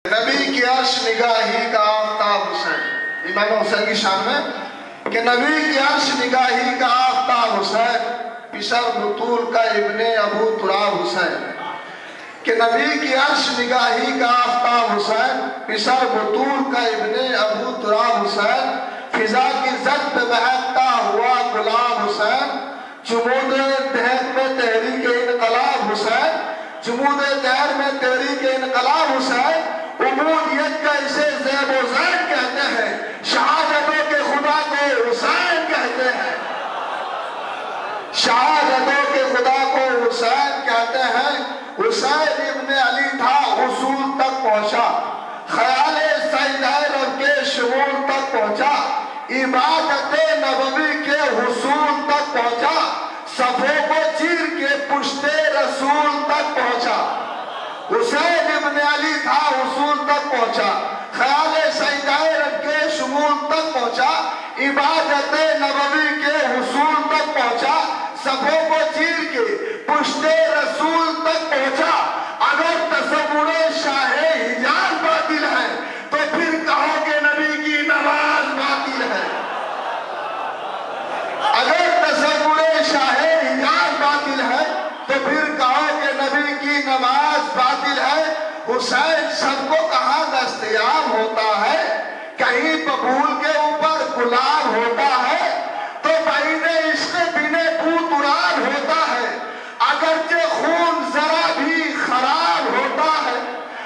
نبی کی عرش نگاہی کا آفتاب حسین، امام حسین کی شان میں کہ نبی کی عرش نگاہی کا آفتاب حسین، پسر بطول کا ابن ابو تراب حسین، کہ نبی کی عرش نگاہی کا آفتاب حسین، پسر بطول کا ابن ابو تراب حسین، فضا کی زد پہ بہتا ہوا گلاب حسین، جمود دہر میں تحریک انقلاب حسین، جمود دہر میں تحریک انقلاب حسین، عبودیت کا اسے زیب و زین کہتے ہیں، شہادتوں کے خدا کو حسین کہتے ہیں، شہادتوں کے خدا کو حسین کہتے ہیں۔ حسین ابن علی تھا حصول تک پہنچا، خیال سجدہ رب کے شعور تک پہنچا، عبادت نبوی کے حصول تک پہنچا، صفوں کو چیر کے پشت رسول تک پہنچا۔ حسین ابن علی تھا حصول تک پہنچا، خیال سجدہ رب کے شمول تک پہنچا، عبادت نبوی کے حصول تک پہنچا، صفوں کو چیر کے پشت رسول تک پہنچا۔ اگر تصور شاہ حجاز باطل ہے تو پھر کہو کہ نبی کی نماز باطل ہے۔ اگر تصور شاہ حجاز باطل ہے تو پھر کہو کہ نبی کی نماز باطل ہے۔ حسین سب کو کہاں دستیاب ہوتا ہے، کہیں ببول کے اوپر گلاب ہوتا ہے تو بعید عشق بنے بو تراب ہوتا ہے، اگرچہ خون ذرا بھی خراب ہوتا ہے۔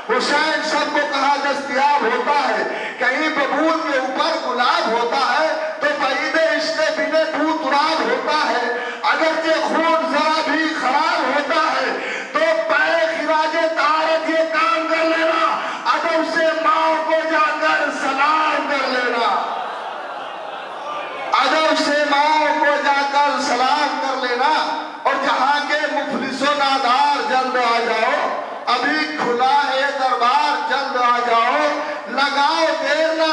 حسین سب کو کہاں دستیاب ہوتا ہے، کہیں ببول کے اوپر گلاب ہوتا ہے تو بعید عشق بنے بو تراب ہوتا ہے، اگرچہ خون ذرا بھی خراب ہوتا ہے۔ تو پے خراج طہارت یہ کام کر لینا، ادب سے ماں کو جا کر سلام کر لینا، ادب سے ماں کو جا کر سلام کر لینا۔ اور جہاں کے مفلس و نادار جلد آ جاؤ، ابھی کھلا ہے دربار جلد آ جاؤ، لگاؤ دیر نہ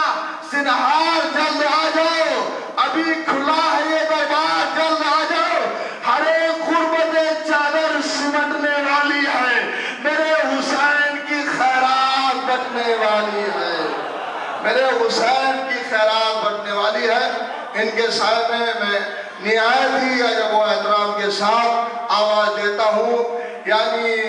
سنہار جلد آ جاؤ، ابھی کھلا ہے یہ دربار جلد آ جاؤ۔ ہر ایک غربت چادر سمٹنے والی ہے، میرے حسین کی خیرات بٹنے والی ہے، میرے حسین کی خیرات بٹنے والی ہے۔ ان کے سائے میں نہایت ہی عجب و احترام کے ساتھ آواز دیتا ہوں، یعنی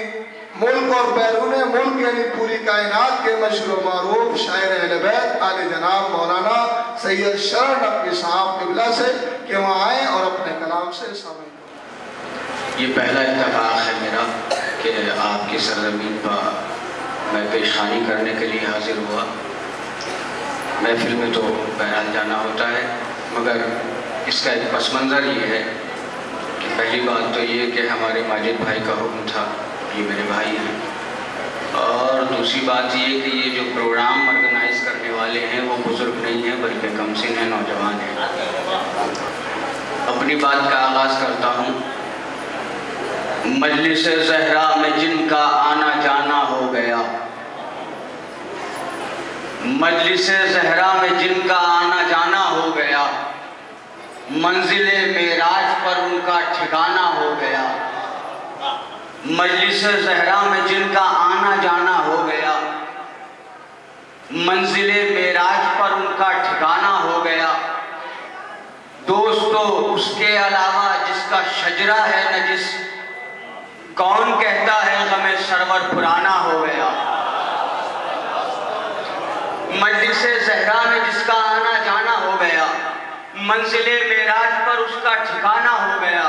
ملک اور بیرون ملک یعنی پوری کائنات کے مشہور و معروف شاعر اہل بیت آل جناب مولانا سید شرن نقوی صاحب قبلہ سے کہ وہاں آئیں اور اپنے کلام سے سامنے۔ یہ پہلا اتفاق ہے میرا کہ آپ کی سرزمین پر میں پیشخانی کرنے کے لیے حاضر ہوا۔ محفل میں تو بہرحال جانا ہوتا ہے، مگر اس کا ایک پس منظر یہ ہے کہ پہلی بات تو یہ کہ ہمارے ماجد بھائی کا حکم تھا، یہ میرے بھائی ہیں، اور دوسری بات یہ کہ یہ جو پروگرام آرگنائز کرنے والے ہیں وہ بزرگ نہیں ہیں بلکہ کم سن ہیں، نوجوان ہیں۔ اپنی بات کا آغاز کرتا ہوں۔ مجلس زہرا میں جن کا آنا جانا ہو گیا، مجلس زہرا میں جن کا آنا جانا ہو گیا، منزل معراج پر ان کا ٹھکانہ ہو گیا، مجلس زہرا میں جن کا آنا جانا ہو گیا، منزل معراج پر ان کا ٹھکانہ ہو گیا۔ دوستو اس کے علاوہ جس کا شجرہ ہے نجس، کون کہتا ہے غم سرور پرانا ہو گیا۔ مجلس زہرا میں جس کا آنا جانا ہو گیا، منزل معراج پر اس کا ٹھکانہ ہو گیا۔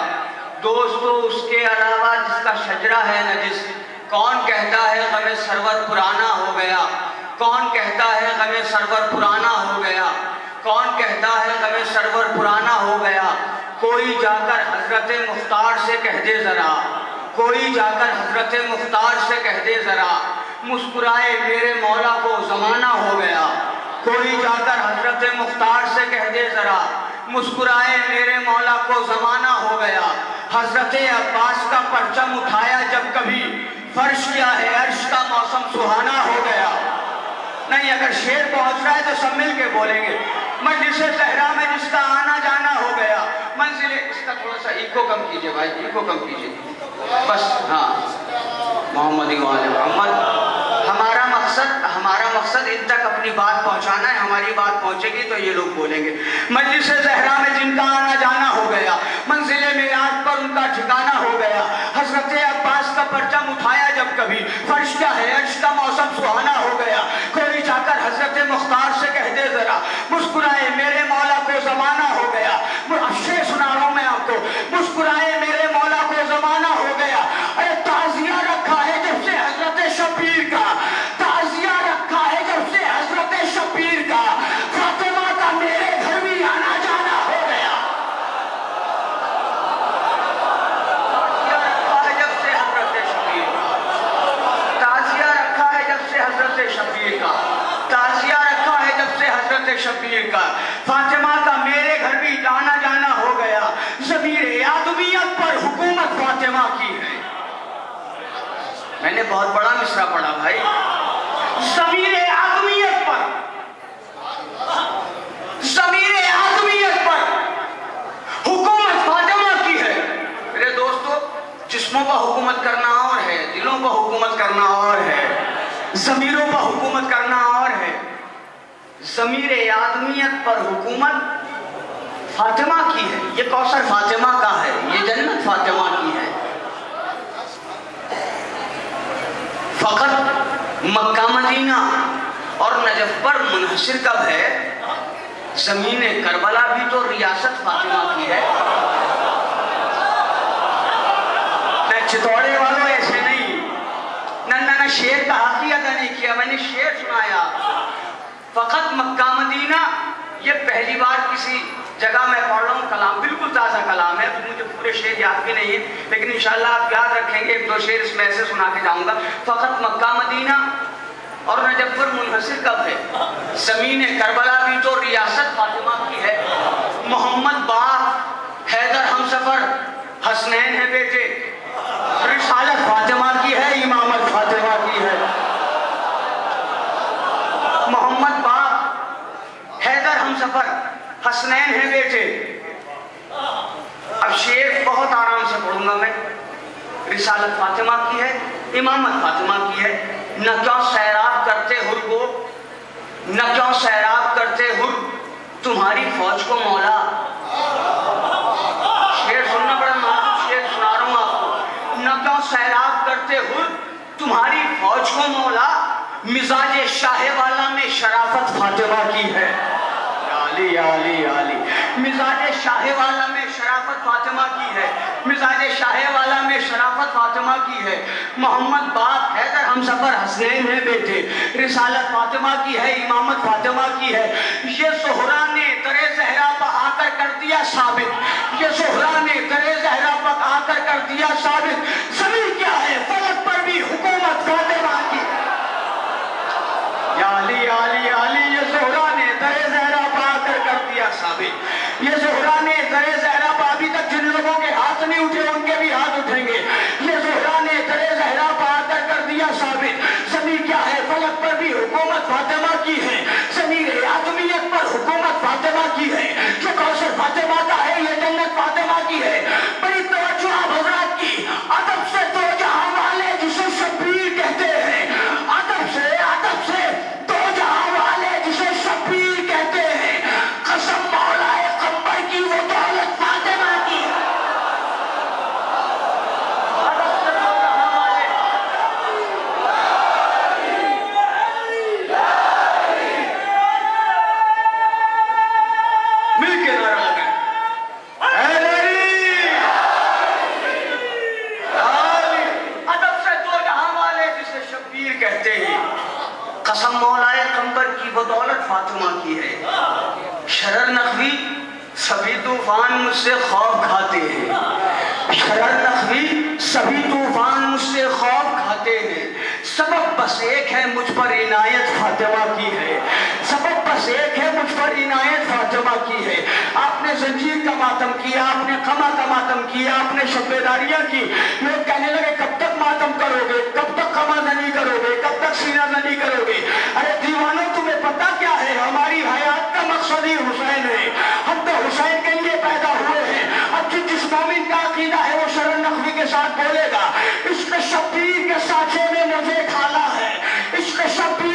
دوستو اس کے علاوہ جس کا شجرہ ہے نجس، کون کہتا ہے غم سرور پرانا ہو گیا، کون کہتا ہے غم سرور پرانا ہو گیا، کون کہتا ہے غم سرور پرانا ہو گیا۔ کوئی جا کر حضرت مختار سے کہہ دے ذرا، کوئی جا کر حضرت مختار سے کہہ دے ذرا، مسکرائے میرے مولا کو زمانہ ہو گیا۔ کوئی جا کر حضرت مختار سے کہہ دے ذرا، مسکرائے میرے مولا کو زمانہ ہو گیا۔ حضرت عباس کا پرچم اٹھایا جب کبھی، فرش کیا ہے عرش کا موسم سہانا ہو گیا۔ نہیں، اگر شعر پہنچ رہا ہے تو سب مل کے بولیں گے۔ مجلس زہرا میں جس کا آنا جانا ہو گیا، منزل، اس کا تھوڑا سا ایکو کم کیجئے بھائی، ایکو کم کیجئے بس، ہاں، محمد و آل محمد۔ ہمارا مقصد ہمارا مقصد ان تک اپنی بات پہنچانا ہے. ہماری بات پہنچے گی تو یہ لوگ بولیں گے. مجلس زہرا میں جن کا آنا جانا ہو گیا, منزل معراج پر ان کا ٹھکانہ ہو گیا, حضرت عباس کا پرچم اٹھایا جب کبھی, فرش کا ہے عرش کا موسم سہانا ہو گیا. کوئی جا کر حضرت مختار سے کہہ دے ذرا, مسکرائے میرے مولا کو زمانہ ہو گیا. اشعار سنا رہا ہوں میں آپ کو. مسکرائے میرے مولا کو زمانہ ہو گیا. ارے تعزیہ رکھا ہے جب سے حضرت شبیر کا, تعزیہ رکھا ہے جب سے حضرت شبیر کا, فاطمہ کا میرے گھر بھی آنا جانا ہو گیا. تعزیہ رکھا ہے جب سے حضرت شبیر کا, تعزیہ رکھا ہے جب سے حضرت شبیر کا, تعزیہ رکھا ہے جب سے حضرت شبیر کا, فاطمہ کا میرے گھر بھی آنا جانا ہو گیا. ضمیر آدمیت پر حکومت فاطمہ کی ہے. میں نے بہت بڑا مصرع پڑھا بھائی. ضمیر آدمیت پر, ضمیر آدمیت پر حکومت فاطمہ کی ہے. میرے دوستو, جسموں پر حکومت کرنا اور ہے, دلوں پر حکومت کرنا اور ہے, ضمیروں پر حکومت کرنا اور ہے. ضمیر آدمیت پر حکومت فاطمہ کی ہے. یہ کوثر فاطمہ کا ہے, یہ جنت فاطمہ کی ہے. فقط مکہ مدینہ اور نجف پر منحصر کب ہے؟ زمین کربلا بھی تو ریاست فاطمہ کی ہے. میں چتوڑے والوں ایسے نہیں, نہ شعر کا حقی ادا نہیں کیا, میں نے شعر سنایا. فقط مکہ مدینہ, یہ پہلی بار کسی جگہ میں پڑھ رہا ہوں. کلام بالکل تازہ کلام ہے, مجھے پورے شعر یاد بھی نہیں ہے, لیکن انشاءاللہ آپ یاد رکھیں گے. ایک دو شعر اس میں ایسے سنا کے جاؤں گا. فقط مکہ مدینہ اور نجف پر منحصر کب ہے؟ زمین کربلا بھی تو ریاست فاطمہ کی ہے. محمد باپ حیدر ہمسفر حسنین ہے بیٹے, رسالت فاطمہ کی ہے, امامت فاطمہ کی ہے. محمد باپ حیدر ہمسفر حسنین ہے بیٹے. اب شعر بہت آرام سے پڑھوں گا میں. رسالت فاطمہ کی ہے, امامت فاطمہ کی ہے. نہ کیوں سیراب کرتے ہر کو, نہ کیوں سیراب کرتے ہر تمہاری فوج کو مولا. شعر سننا بڑا معروف شعر سنا رہا ہوں آپ کو. نہ کیوں سیراب کرتے ہر تمہاری فوج کو مولا, مزاج شاہ والا میں شرافت فاطمہ کی ہے. علی علی علی, مزاج شاہ والا میں شرافت فاطمہ کی ہے. مزاج شاہ والا میں شرافت فاطمہ کی ہے. محمد باپ حیدر ہمسفر حسنین ہے بیٹے, رسالت فاطمہ کی ہے, امامت فاطمہ کی ہے. یہ زہرا نے در زہرا پر آ کر دیا ثابت, یہ زہرا نے در زہرا پر آ کر دیا ثابت. زمین کیا ہے فلک پر بھی حکومت فاطمہ کی. یا علی علی علی, یہ زہرا نے در زہرا پر آ کر دیا ثابت. یہ زہرا نے در زہرا پر, ابھی تک جن لوگوں کے ہاتھ نہیں اٹھے ان کے بھی ہاتھ اٹھیں گے. یہ زہرا نے در زہرا پر آ کر دیا ثابت. زمین کیا ہے فلک پر بھی حکومت فاطمہ کی ہے. زمین آدمیت پر حکومت فاطمہ کی ہے. جو کوثر فاطمہ کا ہے, یہ جنت فاطمہ کی ہے. بڑی توجہ آپ حضرات کی. ادب سے تو جہاں والے جسے شبیر کہتے ہیں, ادب سے تو جہاں والے جسے شبیر کہتے ہیں. قسم مولا قمر کی وہ دولت فاطمہ کی ہے. ادب سے تو جہاں والے, مل کے نعرہ لگائیں, ادب سے تو جہاں والے جسے شبیر کہتے ہیں. قسم مولا قمر کی وہ دولت فاطمہ کی ہے. شرر نخوی سبھی طوفان مجھ سے خوف کھاتے ہیں. شرر نخوی سبھی طوفان مجھ سے خوف کھاتے ہیں. سبب بس ایک ہے مجھ پر عنایت فاطمہ کی ہے. سبب بس ایک ہے مجھ پر عنایت فاطمہ کی ہے. آپ نے زنجیر کا ماتم کیا, آپ نے قمع کا ماتم کیا, آپ نے شبیداریاں کی. لوگ کہنے لگے کب تک ماتم کرو گے, کب تک قمع زنی کرو گے, کب تک سینہ زنی کرو گے. ارے دیوانوں تمہیں پتہ کیا ہے, ہماری حیات کا مقصد ہی حسین ہے. ہم تو حسین کے لیے پیدا ہوئے ہیں. اب جس مومن کا عقیدہ ہے وہ شرر نخوی کے ساتھ بولے گا, عشق شبیر کے سانچے میں مجھے کھالا ہے, عشق شبیر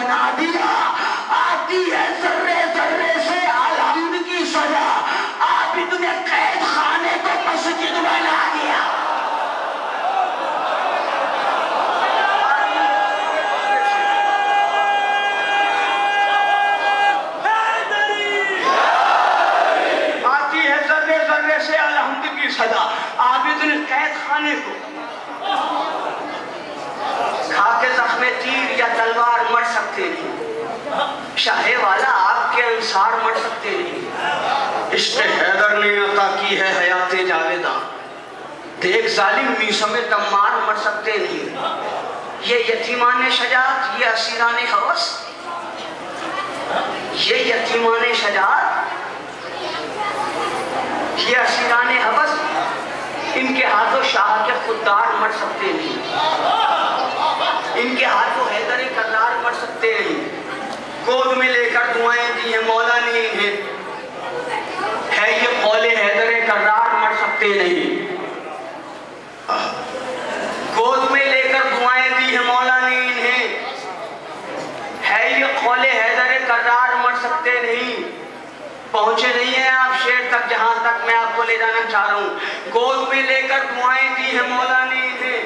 بنا دیا، آتی ہے ذرے ذرے سے الحمد کی سزا، عابد نے قید خانے کو مسجد بنا دیا۔ آتی ہے ذرے ذرے سے الحمد کی سزا، عابد نے قید خانے کو کھا کے زخم تیر یا تلوار مر سکتے نہیں، شاہ والا آپ کے انصار مر سکتے نہیں، عشق حیدر نے عطا کی ہے حیات جاویداں، دیکھ ظالم میسم تمار مر سکتے نہیں، یہ یتیمان شجاعت، یہ اسیران ہوس، یہ یتیمان شجاعت، یہ اسیران ہوس، ان کے ہاتھوں شاہ کے خوددار مر سکتے نہیں، ان کے ہاتھوں حیدر کرار مر سکتے نہیں، گود میں لے کر دعائیں دی ہیں مولا نے انہیں، ہے یہ قول حیدر کرار مر سکتے نہیں، گود میں لے کر دعائیں دی ہیں مولا نے انہیں، ہے یہ قول حیدر کرار مر سکتے نہیں۔ پہنچے نہیں ہیں آپ شیر تک جہاں تک میں آپ کو لے جانا چاہ رہا ہوں، گود میں لے کر دعائیں دی ہیں مولا نے انہیں،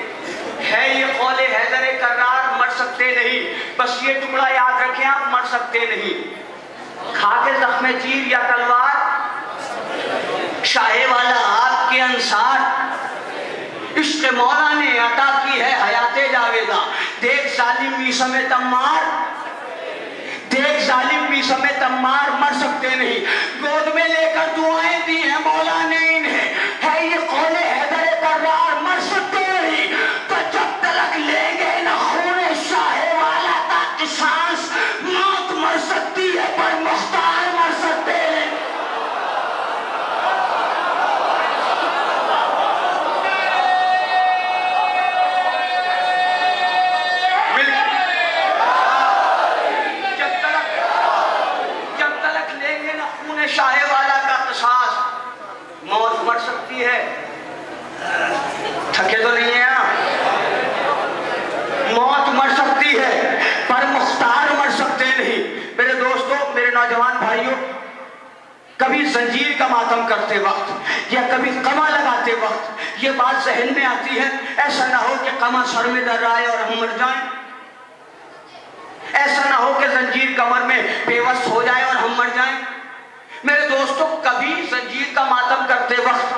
ہے یہ قول حیدر کرار مر سکتے نہیں، بس یہ ٹکڑا یاد رکھیں آپ مر سکتے نہیں، کھا کے زخم تیر یا تلوار، شاہ والا آپ کے انصار، عشق مولا نے عطا کی ہے حیات جاویداں، دیکھ ظالم میسم تمار، دیکھ ظالم میسم تمار مر سکتے نہیں، گود میں لے کر دعائیں دی ہیں مولا نے انہیں، ہے یہ قول حیدر کرار مر سکتے نہیں، تو جب تلک لیں گے نہ خون شاہ والا کا قصاص، موت مر سکتی ہے پر مختار مر سکتے ہیں۔ شاہ والا کا قصاص، موت مر سکتی ہے، تھکے تو نہیں ہیں آپ، موت مر سکتی ہے پر مختار مر سکتے نہیں۔ میرے دوستوں، میرے نوجوان بھائیوں، کبھی زنجیر کا ماتم کرتے وقت یا کبھی قمع لگاتے وقت یہ بات ذہن میں آتی ہے، ایسا نہ ہو کہ قمع سر میں در آئے اور ہم مر جائیں، ایسا نہ ہو کہ زنجیر کمر میں پیوست ہو جائے اور ہم مر جائیں۔ میرے دوستوں، کبھی زنجیر کا ماتم کرتے وقت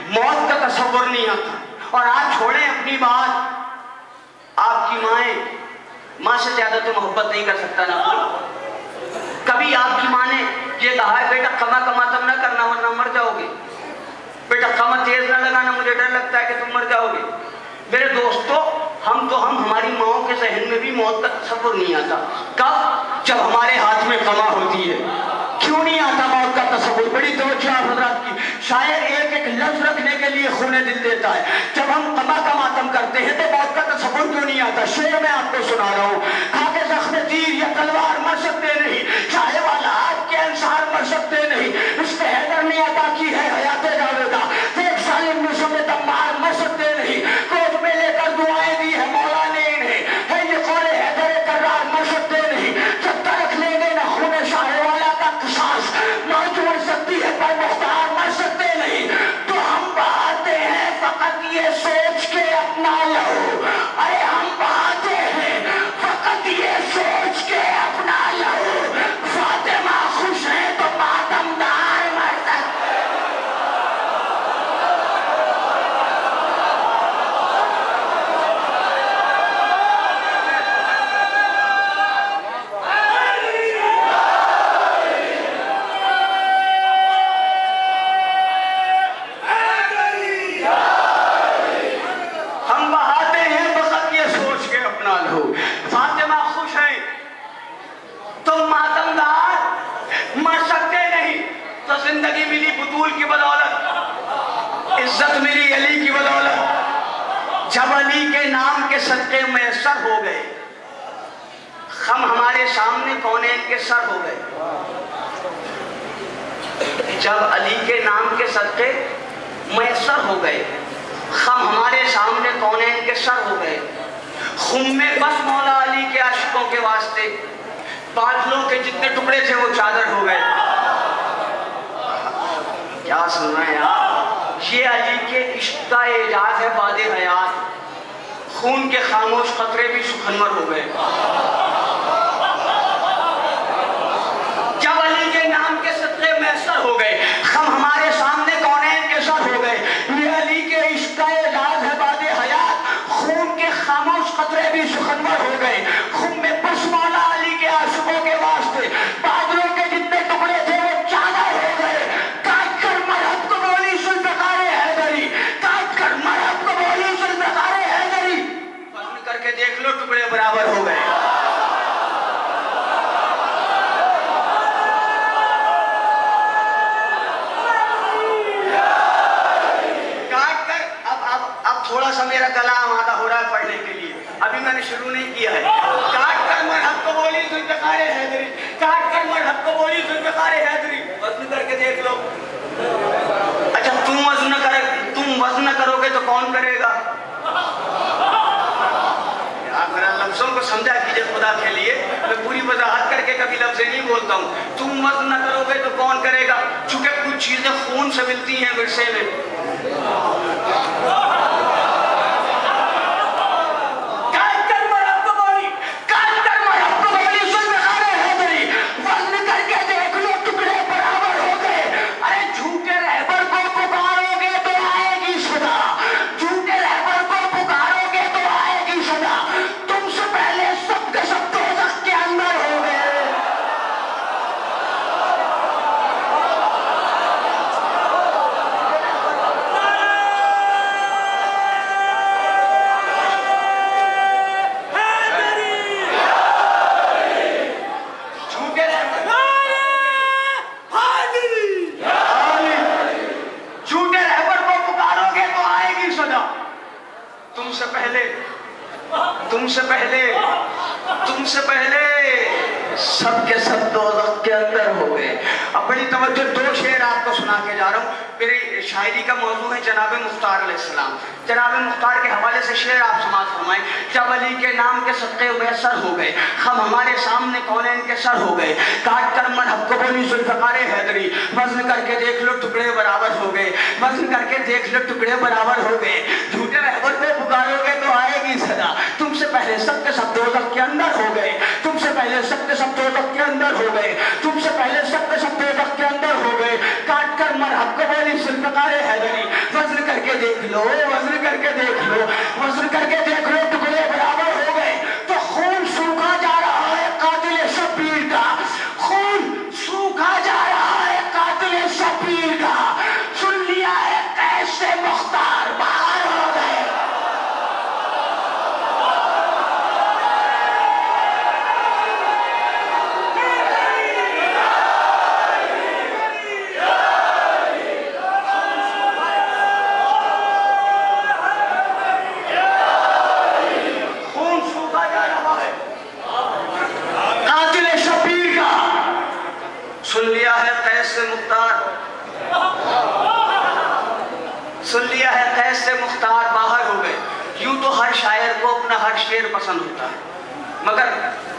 موت کا تصور نہیں آتا، اور آپ چھوڑیں اپنی بات، آپ کی ماں سے زیادہ تو محبت نہیں کر سکتا نا کوئی، کبھی آپ کی ماں نے یہ کہا ہے بیٹا قمع کا ماتم نہ کرنا ورنہ مر جاؤ گے، بیٹا قمع تیز نہ لگانا مجھے ڈر لگتا ہے کہ تم مر جاؤ گے۔ میرے دوستوں، ہماری ماؤں کے ذہن میں بھی موت کا تصور نہیں آتا، کب؟ جب ہمارے ہاتھ میں قمع ہوتی ہے۔ کیوں نہیں آتا موت کا تصور؟ بڑی توجہ آپ حضرات کی، شاعر ایک ایک لفظ رکھنے کے لیے خون دل دیتا ہے، جب ہم قمع کا ماتم کرتے ہیں تو موت کا تصور کیوں نہیں آتا؟ شعر میں آپ کو سنا رہا ہوں، کھا کے زخم تیر یا تلوار مر سکتے نہیں، شاہ والا آپ کے انصار مر سکتے نہیں، عشق حیدر نے عطا کی ہے حیات جاویداں، دیکھ ظالم میسم تمار مر سکتے نہیں، گود میں لے کر دعائیں دی ہے مولا نے انہیں، ہے یہ قول حیدر کرار مر سکتے نہیں، جب تک لیں گے نہ خون شاہ والا کا قصاص، موت مر سکتی ہے پر مختار مر سکتے نہیں، تو ہم بہاتے ہیں فقط یہ سوچ کے اپنا لہو، ارے ہم بہاتے ہیں فقط یہ سوچ کے اپنا لہو، فاطمہ خوش ہے تو ماتمدار مر سکتے۔ فاطمہ خوش ہیں تو ماتمدار مر سکتے نہیں، تو زندگی ملی بطول کی بدولت، عزت ملی علی کی بدولت، جب علی کے نام کے صدقے میسر ہو گئے، ہم ہمارے سامنے کونین کے سر ہو گئے، جب علی کے نام کے صدقے میسر ہو گئے، ہم ہمارے سامنے کونین کے سر ہو گئے، خم میں بس مولا علی کے عاشقوں کے واسطے بادلوں کے جتنے ٹکڑے تھے وہ چادر ہو گئے. کیا سن رہے ہیں آپ؟ یہ علی کے عشق کا اعجاز ہے باد حیات. خون کے خاموش قطرے بھی سخنور ہو گئے. جب علی کے نام کے صدقے میسر ہو گئے ہم ہمارے سامنے کونین کے سر ہو گئے. یہ علی کے عشق کا اعجاز ہے باد حیات. خون کے خاموش قطرے بھی سخنور ہو گئے. خون میں بس مولا علی کے عاشقوں کے واسطے بادلوں کے جتنے ٹکڑے تھے وہ چادر ہو گئے. کاٹ کر مرحب کو بولی ذوالفقار حیدری. کاٹ کر مرحب کو بولی ذوالفقار حیدری. وزن کر کے دیکھ لو ٹکڑے برابر ہو گئے. تھوڑا سا میرا گلا آمادہ ہو رہا ہے پڑھنے کے لیے. ابھی میں نے شروع نہیں کیا ہے. کاٹ کر مرحب کو بولی ذوالفقار حیدری. کاٹ کر مرحب کو بولی ذوالفقار حیدری. وزن کر کے دیکھ لو. اچھا تم وزن کرو گے تو کون کرے گا؟ آپ میرا لفظوں کو سمجھا کیجئے خدا کے لیے. میں پوری وضاحت کر کے کبھی لفظ نہیں بولتا ہوں. تم وزن کرو گے تو کون کرے گا؟ چونکہ کچھ چیزیں خون سے ملتی ہیں ورثے میں. تم سے پہلے سب کے سب دوزخ کے اندر ہو گئے. اب بڑی توجہ دو شعر آپ کو سنا کے جا رہا ہوں. میری شاعری کا موضوع ہے جناب مختار علیہ السلام. جناب مختار کے حوالے سے شعر آپ سماعت فرمائیں. جب علی کے نام کے صدقے میسر ہو گئے ہم ہمارے سامنے کونین کے سر ہو گئے. کاٹ کر مرحب کو بولی ذوالفقار حیدری. وزن کر کے دیکھ لو ٹکڑے برابر ہو گئے. وزن کر کے دیکھ لو ٹکڑے برابر ہو گئے. جھوٹے رہبر کو پکارو گے تو آئے گی صدا. تم سے پہلے سب کے سب دوزخ کے اندر ہو گئے. تم سے پہلے سب کے سب دوزخ کے اندر ہو گئے. تم سے پہلے سب کے سب دوزخ کے اندر ہو گئے. کاٹ کر مرحب کو بولی ذوالفقار حیدری. وزن کر کے دیکھ لو. وزن کر کے دیکھ لو. وزن کر کے دیکھ لو ٹکڑے برابر ہو گئے. تو خون سوکھا جا رہا ہے قاتل شبیر کا. خون سوکھا جا رہا ہے قاتل شبیر کا. سن لیا ہے قیس سے مختار باہر ہو گئے. سن لیا ہے قیس سے مختار. سن لیا ہے قیس سے مختار باہر ہو گئے. یوں تو ہر شاعر کو اپنا ہر شعر پسند ہوتا ہے مگر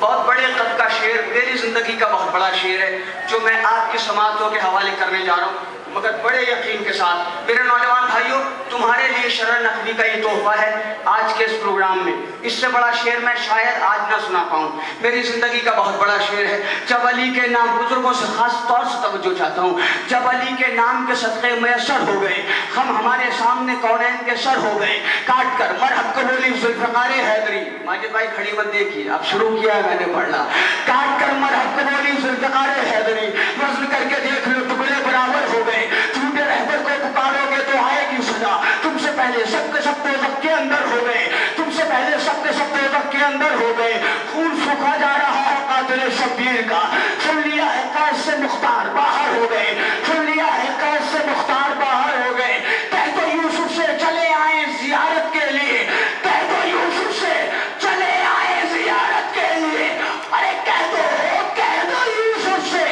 بہت بڑے قد کا شعر میری زندگی کا بہت بڑا شعر ہے جو میں آپ کی سماعتوں کے حوالے کرنے جا رہا ہوں مگر بڑے یقین کے ساتھ. میرے نوجوان بھائیوں تمہارے لیے شرح نقوی کا یہ تحفہ ہے آج کے اس پروگرام میں. اس سے بڑا شعر میں شاید آج نہ سنا پاؤں. میری زندگی کا بہت بڑا شعر ہے. جب علی کے نام بزرگوں سے خاص طور سے توجہ چاہتا ہوں. جب علی کے نام کے صدقے میسر ہو گئے ہم ہمارے سامنے کونین کے سر ہو گئے. کاٹ کر مرحب کو بولی ذوالفقار حیدری. ماجد بھائی کھڑی مت دیکھیے اب شروع کیا ہے میں نے پڑھنا. کاٹ کر مرحب کو بولی ذوالفقار حیدری. وزن کر کے دیکھ لو ٹکڑے برابر ہو گئے. جھوٹے رہبر کو پکارو گے تو آئے گی صدا. تم سے پہلے سب کے سب دوزخ کے اندر ہو گئے. تم سے پہلے سب کے سب دوزخ کے اندر ہو گئے. خون سوکھا جا رہا ہے قاتل شبیر کا. سن لیا ہے قیس سے مختار باہر ہو گئے. سن لیا ہے قیس سے مختار باہر ہو گئے. کہہ دو یوسف سے چلے آئے زیارت کے لیے. کہہ دو یوسف سے چلے آئے زیارت کے لیے. ارے کہہ دو یوسف سے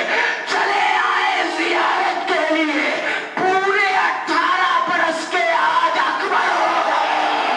چلے آئے زیارت کے لیے. پورے 18 برس کے آج اکبر ہو گئے.